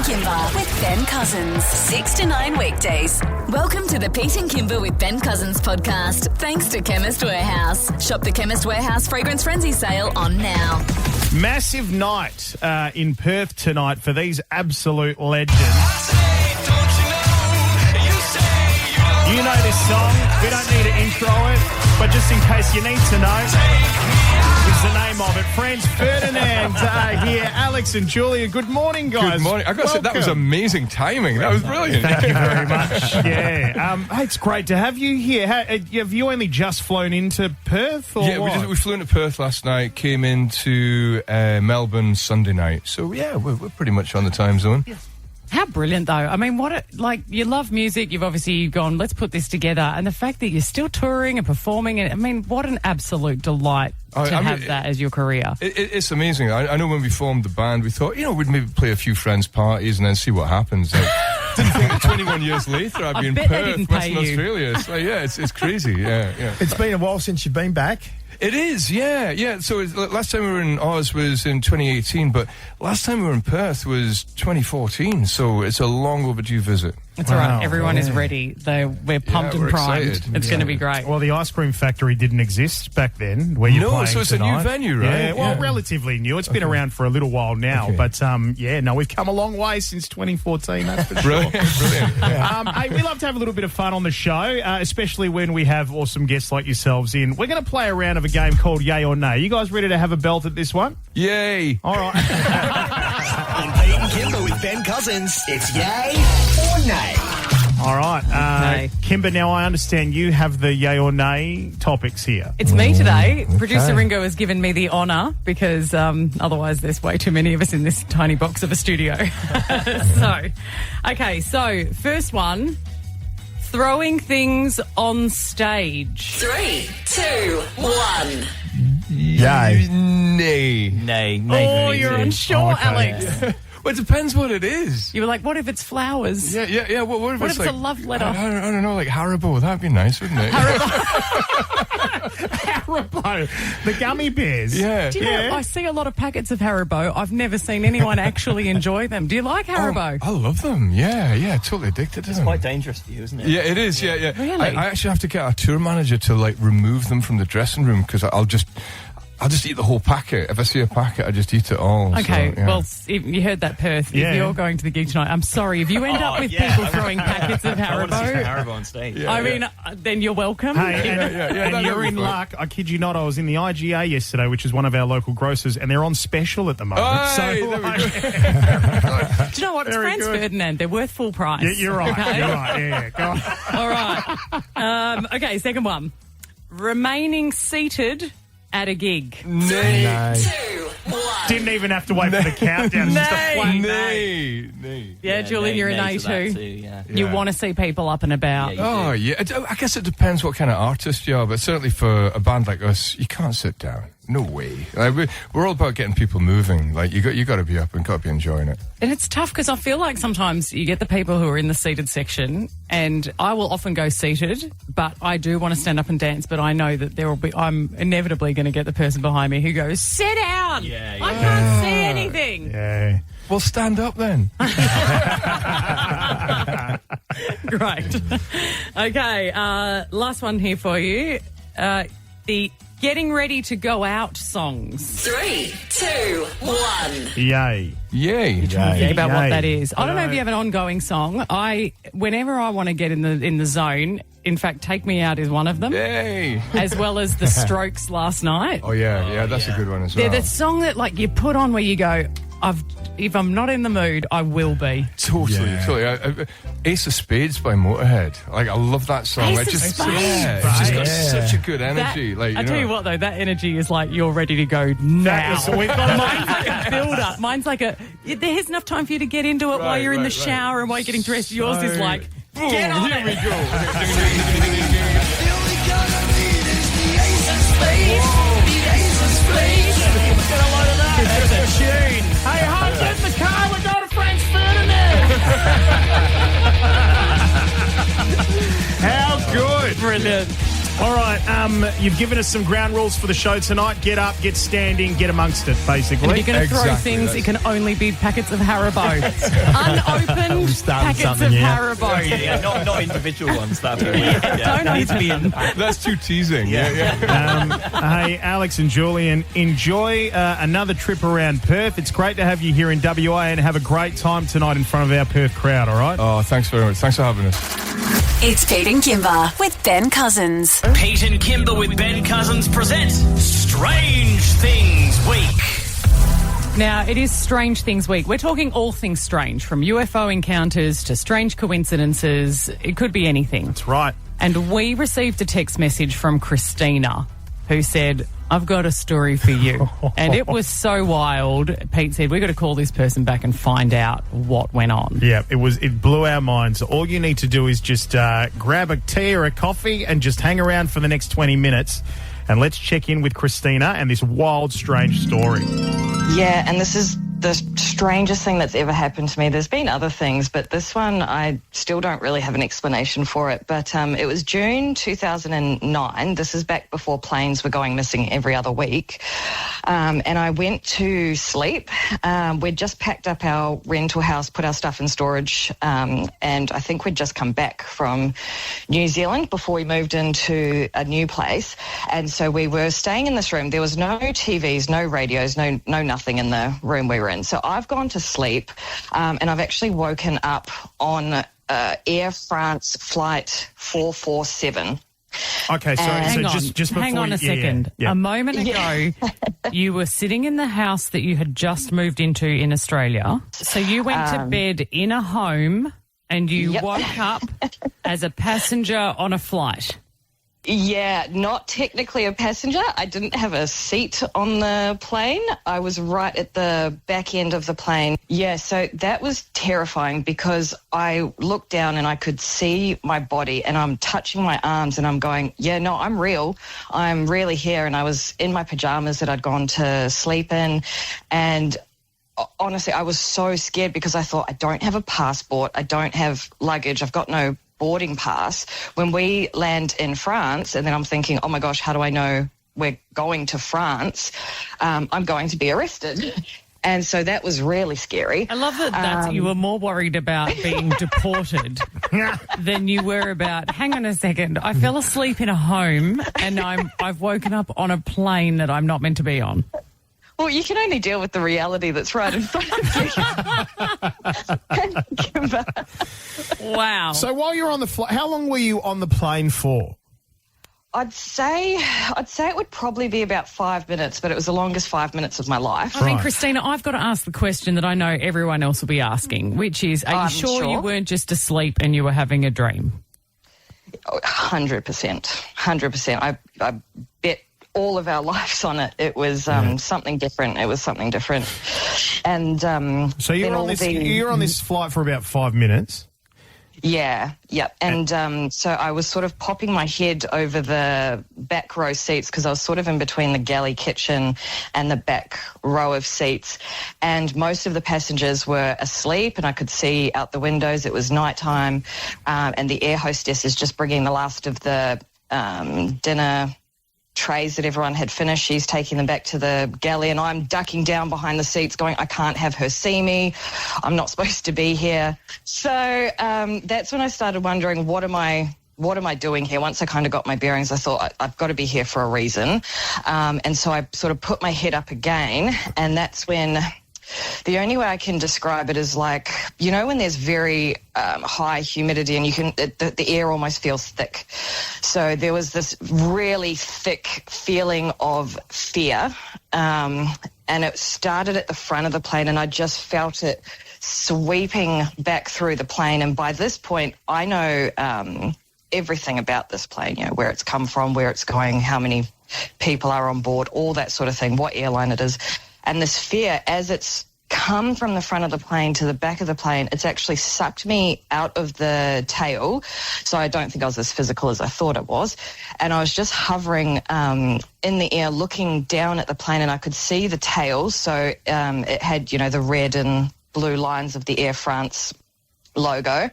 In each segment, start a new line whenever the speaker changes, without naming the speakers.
and Kimber with Ben Cousins. 6 to 9 weekdays. Welcome to the Pete and Kimber with Ben Cousins podcast. Thanks to Chemist Warehouse. Shop the Chemist Warehouse Fragrance Frenzy sale on now.
Massive night in Perth tonight for these absolute legends. You know this song. We don't need to intro it, but just in case you need to know, is the name of it. Franz Ferdinand here. Alex and Julia, good morning, guys.
Good morning. I got to say, that was amazing timing. That was brilliant.
Thank you very much. Yeah. Hey, it's great to have you here. Have you only just flown into Perth? Or
yeah,
what?
we flew into Perth last night, came into Melbourne Sunday night. So, yeah, we're pretty much on the time zone.
Yes. How brilliant, though. I mean, you love music. You've obviously gone, let's put this together. And the fact that you're still touring and performing, and I mean, what an absolute delight to have that as your career.
It's amazing. I know when we formed the band, we thought, we'd maybe play a few friends' parties and then see what happens. Didn't think that 21 years later I'd be in Perth, Western Australia. So, yeah, it's crazy. Yeah.
It's been a while since you've been back.
It is, yeah. So last time we were in Oz was in 2018, but last time we were in Perth was 2014. So it's a long overdue visit.
It's all right. Everyone is ready. We're pumped and primed.
Excited.
It's going to be great.
Well, the Ice Cream Factory didn't exist back then. Where you're playing
so it's
tonight.
a new venue, right?
Yeah, well, relatively new. It's been around for a little while now, but we've come a long way since 2014. That's for sure.
Brilliant.
Hey, we love to have a little bit of fun on the show, especially when we have awesome guests like yourselves in. We're going to play a round of a game called Yay or Nay. You guys ready to have a belt at this one?
Yay!
All right.
On Pete and Kimber with Ben Cousins, it's Yay or Nay.
All right. Kimber, now I understand you have the yay or nay topics here.
It's me today. Okay. Producer Ringo has given me the honour because otherwise there's way too many of us in this tiny box of a studio. So first one, throwing things on stage.
3, 2, 1.
Yay.
Nay.
Oh, you're unsure, Alex.
Well, it depends what it is.
You were like, what if it's flowers?
Yeah. What if
it's a love letter?
I don't know, like Haribo. That'd be nice, wouldn't it?
Haribo. The gummy bears.
Yeah.
Do you know, I see a lot of packets of Haribo. I've never seen anyone actually enjoy them. Do you like Haribo?
I love them. Yeah. Totally addicted to them.
It's quite dangerous for you, isn't it?
Yeah, it is. Yeah.
Really?
I actually have to get our tour manager to remove them from the dressing room because I'll just eat the whole packet. If I see a packet, I just eat it all.
Okay,
so, yeah.
well, you heard that, Perth. If you're going to the gig tonight, I'm sorry. If you end up with people throwing packets of
I want to see some
Haribo,
Haribo on stage.
I mean, then you're welcome.
Hey, and you're in luck. I kid you not. I was in the IGA yesterday, which is one of our local grocers, and they're on special at the moment.
Hey,
Do you know what? It's Franz Ferdinand. They're worth full price.
Yeah, you're right.
Okay?
You're right. Yeah, go on.
All right. Okay, second one. Remaining seated at a gig.
Nay.
3, 2, 1.
Didn't even have to wait for the countdown. Just a flat nay.
Nay.
Yeah, Julian, you're an A too. You want to see people up and about.
Oh, yeah. I guess it depends what kind of artist you are, but certainly for a band like us, you can't sit down. No way. We're all about getting people moving. You got to be up and got to be enjoying it.
And it's tough because I feel like sometimes you get the people who are in the seated section, and I will often go seated, but I do want to stand up and dance. But I know that I'm inevitably going to get the person behind me who goes, "Sit down! I can't see anything."
Yeah.
Well, stand up then.
Great. Okay, last one here for you. The getting ready to go out songs.
3, 2, 1.
Yay.
Yay.
Think about what that is. I don't know if
know.
you have an ongoing song. Whenever I want to get in the zone, in fact, Take Me Out is one of them.
Yay.
As well as The Strokes last night.
Oh, yeah, that's a good one as well.
They're the song that you put on where you go, if I'm not in the mood, I will be.
Totally. Ace of Spades by Motorhead. I love that song.
Ace of Spades.
It's just got such a good energy.
I tell you what, though, that energy is you're ready to go now.
We've got
Mine's like a build-up. Mine's like there's enough time for you to get into it while you're in the shower and while you're getting dressed. Yours is like,
boom,
get on
here
it.
we go.
That's a tune.
Hey, hop in the car. We're going to Franz Ferdinand. How good.
Brilliant.
All right, you've given us some ground rules for the show tonight. Get up, get standing, get amongst it, basically.
And if you're going to throw
Exactly,
things,
that's-
it can only be packets of Haribo. Unopened packets of Haribo.
Yeah, not individual ones. That
Don't open them.
That's too teasing. Yeah.
Hey, Alex and Julian, enjoy another trip around Perth. It's great to have you here in WA and have a great time tonight in front of our Perth crowd, all right?
Oh, thanks very much. Thanks for having us.
It's Pete and Kimber with Ben Cousins.
Pete and Kimber with Ben Cousins present Strange Things Week.
Now, it is Strange Things Week. We're talking all things strange, from UFO encounters to strange coincidences. It could be anything.
That's right.
And we received a text message from Christina who said, I've got a story for you. And it was so wild. Pete said, we've got to call this person back and find out what went on.
Yeah, it blew our minds. All you need to do is just grab a tea or a coffee and just hang around for the next 20 minutes. And let's check in with Christina and this wild, strange story.
Yeah, and this is the strangest thing that's ever happened to me. There's been other things, but this one, I still don't really have an explanation for it. But it was June 2009. This is back before planes were going missing every other week. And I went to sleep. We'd just packed up our rental house, put our stuff in storage, and I think we'd just come back from New Zealand before we moved into a new place. And so we were staying in this room. There was no TVs, no radios, no nothing in the room we were in. So I've gone to sleep, and I've actually woken up on Air France flight 447.
Okay, so
Hang on,
just before
hang on a second.
Yeah.
A moment ago, you were sitting in the house that you had just moved into in Australia. So you went to bed in a home and you woke up as a passenger on a flight.
Yeah, not technically a passenger. I didn't have a seat on the plane. I was right at the back end of the plane. Yeah, so that was terrifying because I looked down and I could see my body and I'm touching my arms and I'm going, yeah, no, I'm real. I'm really here. And I was in my pajamas that I'd gone to sleep in. And honestly, I was so scared because I thought, I don't have a passport. I don't have luggage. I've got no boarding pass. When we land in France, and then I'm thinking, oh my gosh, how do I know we're going to France? I'm going to be arrested. And so that was really scary.
I love that you were more worried about being deported than you were about, hang on a second, I fell asleep in a home and I've woken up on a plane that I'm not meant to be on.
Well, you can only deal with the reality that's right in front of you.
Wow.
So while you're on the flight, how long were you on the plane for?
I'd say it would probably be about 5 minutes, but it was the longest 5 minutes of my life.
I mean, Christina, I've got to ask the question that I know everyone else will be asking, which is, are you sure you weren't just asleep and you were having a dream?
100%. 100%. I bet all of our lives on it. It was something different. It was something different. And
so you're on this flight for about 5 minutes.
Yeah, yep. And so I was sort of popping my head over the back row seats because I was sort of in between the galley kitchen and the back row of seats. And most of the passengers were asleep and I could see out the windows. It was nighttime, and the air hostess is just bringing the last of the dinner trays that everyone had finished. She's taking them back to the galley and I'm ducking down behind the seats going, I can't have her see me. I'm not supposed to be here. So that's when I started wondering, what am I doing here? Once I kind of got my bearings, I thought, I've got to be here for a reason. And so I sort of put my head up again, and that's when the only way I can describe it is like, you know, when there's very high humidity and the air almost feels thick. So there was this really thick feeling of fear, and it started at the front of the plane and I just felt it sweeping back through the plane. And by this point, I know everything about this plane, you know, where it's come from, where it's going, how many people are on board, all that sort of thing, what airline it is. And this fear, as it's come from the front of the plane to the back of the plane, it's actually sucked me out of the tail. So I don't think I was as physical as I thought it was. And I was just hovering in the air, looking down at the plane, and I could see the tail. So it had, you know, the red and blue lines of the Air France logo.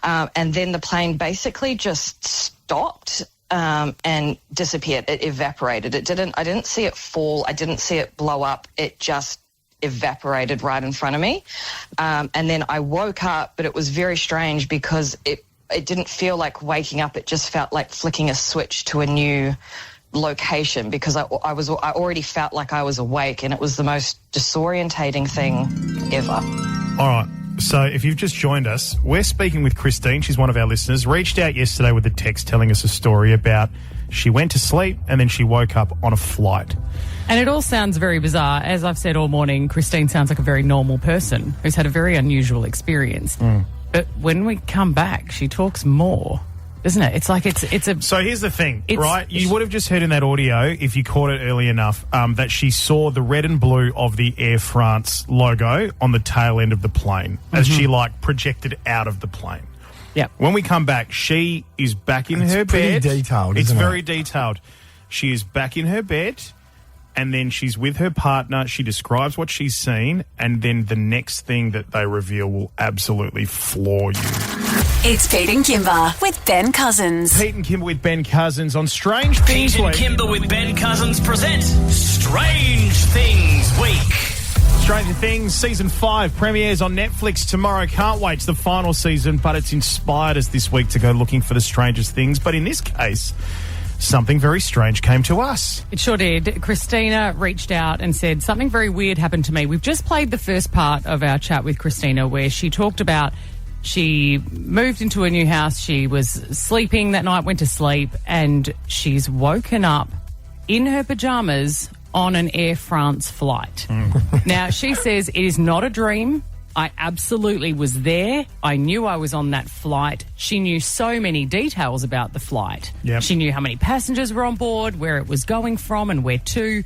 And then the plane basically just stopped. and disappeared. It evaporated. I didn't see it fall. I didn't see it blow up. It just evaporated right in front of me. And then I woke up, but it was very strange because it didn't feel like waking up. It just felt like flicking a switch to a new location because I already felt like I was awake, and it was the most disorientating thing ever.
All right. So if you've just joined us, we're speaking with Christine. She's one of our listeners. Reached out yesterday with a text telling us a story about she went to sleep and then she woke up on a flight.
And it all sounds very bizarre. As I've said all morning, Christine sounds like a very normal person who's had a very unusual experience. But when we come back, she talks more, doesn't it? It's like it's a...
So here's the thing, right? You would have just heard in that audio, if you caught it early enough, that she saw the red and blue of the Air France logo on the tail end of the plane as she, projected out of the plane.
Yeah.
When we come back, she is back in her bed.
It's pretty detailed, isn't it?
It's very detailed. She is back in her bed, and then she's with her partner. She describes what she's seen, and then the next thing that they reveal will absolutely floor you.
It's Pete and Kimber with Ben Cousins.
Pete and Kimber with Ben Cousins on Strange Things
Pete and
Week.
Kimber with Ben Cousins present Strange Things Week.
Stranger Things Season 5 premieres on Netflix tomorrow. Can't wait. It's the final season, but it's inspired us this week to go looking for the strangest things. But in this case, something very strange came to us.
It sure did. Christina reached out and said, something very weird happened to me. We've just played the first part of our chat with Christina where she talked about she moved into a new house. She was sleeping that night, went to sleep, and she's woken up in her pajamas on an Air France flight. Now, she says it is not a dream. I absolutely was there. I knew I was on that flight. She knew so many details about the flight.
Yep.
She knew how many passengers were on board, where it was going from and where to.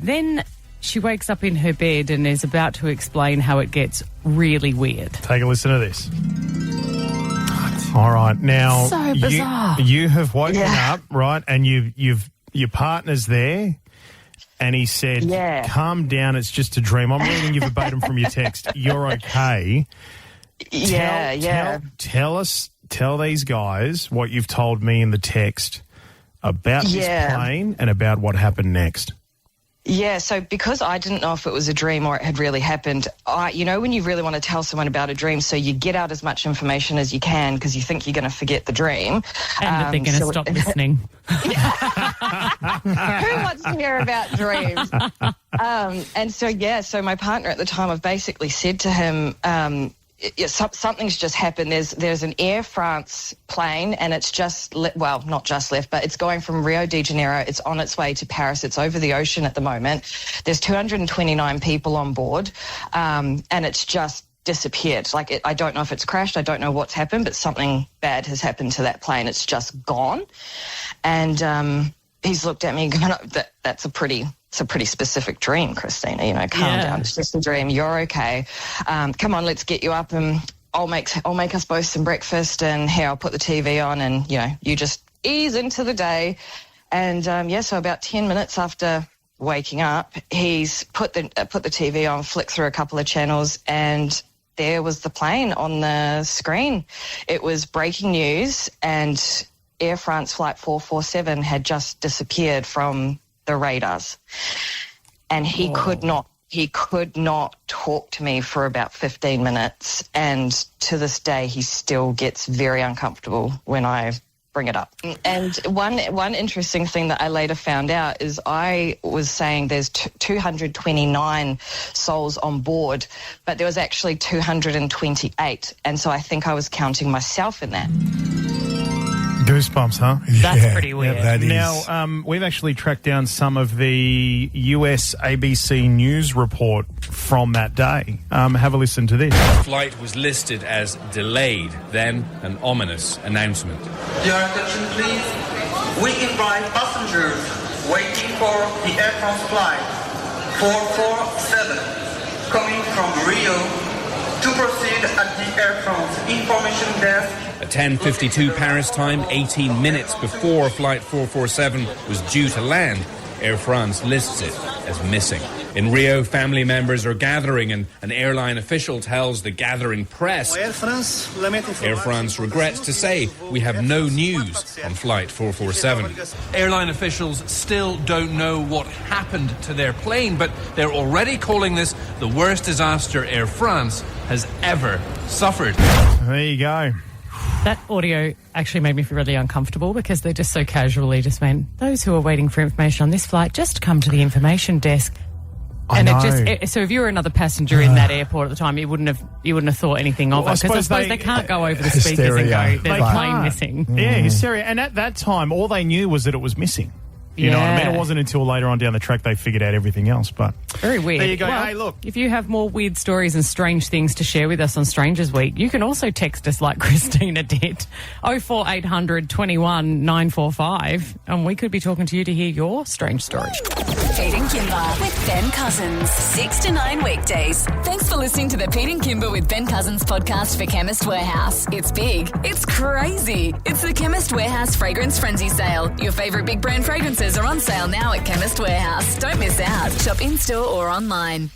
Then she wakes up in her bed and is about to explain how it gets really weird.
Take a listen to this. All right, now
So bizarre.
You have woken up, right, and your partner's there. And he said, calm down, it's just a dream. I'm reading you verbatim from your text. You're okay. Tell these guys what you've told me in the text about this plane and about what happened next.
Yeah, so because I didn't know if it was a dream or it had really happened, when you really want to tell someone about a dream, so you get out as much information as you can because you think you're going to forget the dream.
And they're going to stop listening.
Who wants to hear about dreams? So my partner at the time, I've basically said to him, something's just happened. There's an Air France plane, and it's just not just left, but it's going from Rio de Janeiro. It's on its way to Paris. It's over the ocean at the moment. There's 229 people on board, and it's just disappeared. I don't know if it's crashed. I don't know what's happened, but something bad has happened to that plane. It's just gone. And he's looked at me and gone, that's a pretty specific dream, Christina. Calm down. It's just a dream. You're okay. Come on, let's get you up and I'll make us both some breakfast, and here, I'll put the TV on, and you just ease into the day. And so about 10 minutes after waking up, he's put the TV on, flicked through a couple of channels, and there was the plane on the screen. It was breaking news, and Air France Flight 447 had just disappeared from the radars, and he could not talk to me for about 15 minutes, and to this day he still gets very uncomfortable when I bring it up. And one interesting thing that I later found out is I was saying there's 229 souls on board, but there was actually 228, and so I think I was counting myself in that.
Goosebumps, huh?
That's pretty weird.
That is.
Now, we've actually tracked down some of the US ABC News report from that day. Have a listen to this.
The flight was listed as delayed, then an ominous announcement.
Your attention, please. We invite passengers waiting for the Air France flight 447 coming from Rio to proceed at the Air France information desk.
At 10:52 Paris time, 18 minutes before Flight 447 was due to land, Air France lists it as missing. In Rio, family members are gathering and an airline official tells the gathering press, Air France regrets to say we have no news on Flight 447. Airline officials still don't know what happened to their plane, but they're already calling this the worst disaster Air France has ever suffered.
There you go.
That audio actually made me feel really uncomfortable because they just so casually just went, those who are waiting for information on this flight, just come to the information desk. And so if you were another passenger in that airport at the time, you wouldn't have thought anything of it. Because I suppose they can't go over the speakers and go, there's a plane missing.
Yeah, hysteria. And at that time, all they knew was that it was missing. You know what I mean? It wasn't until later on down the track they figured out everything else. But
very weird.
There you go.
Well,
hey, look.
If you have more weird stories and strange things to share with us on Strangers Week, you can also text us like Christina did. 04800 21 945. And we could be talking to you to hear your strange story.
Pete and Kimber with Ben Cousins. 6 to 9 weekdays. Thanks for listening to the Pete and Kimber with Ben Cousins podcast for Chemist Warehouse. It's big. It's crazy. It's the Chemist Warehouse Fragrance Frenzy Sale. Your favourite big brand fragrances are on sale now at Chemist Warehouse. Don't miss out. Shop in-store or online.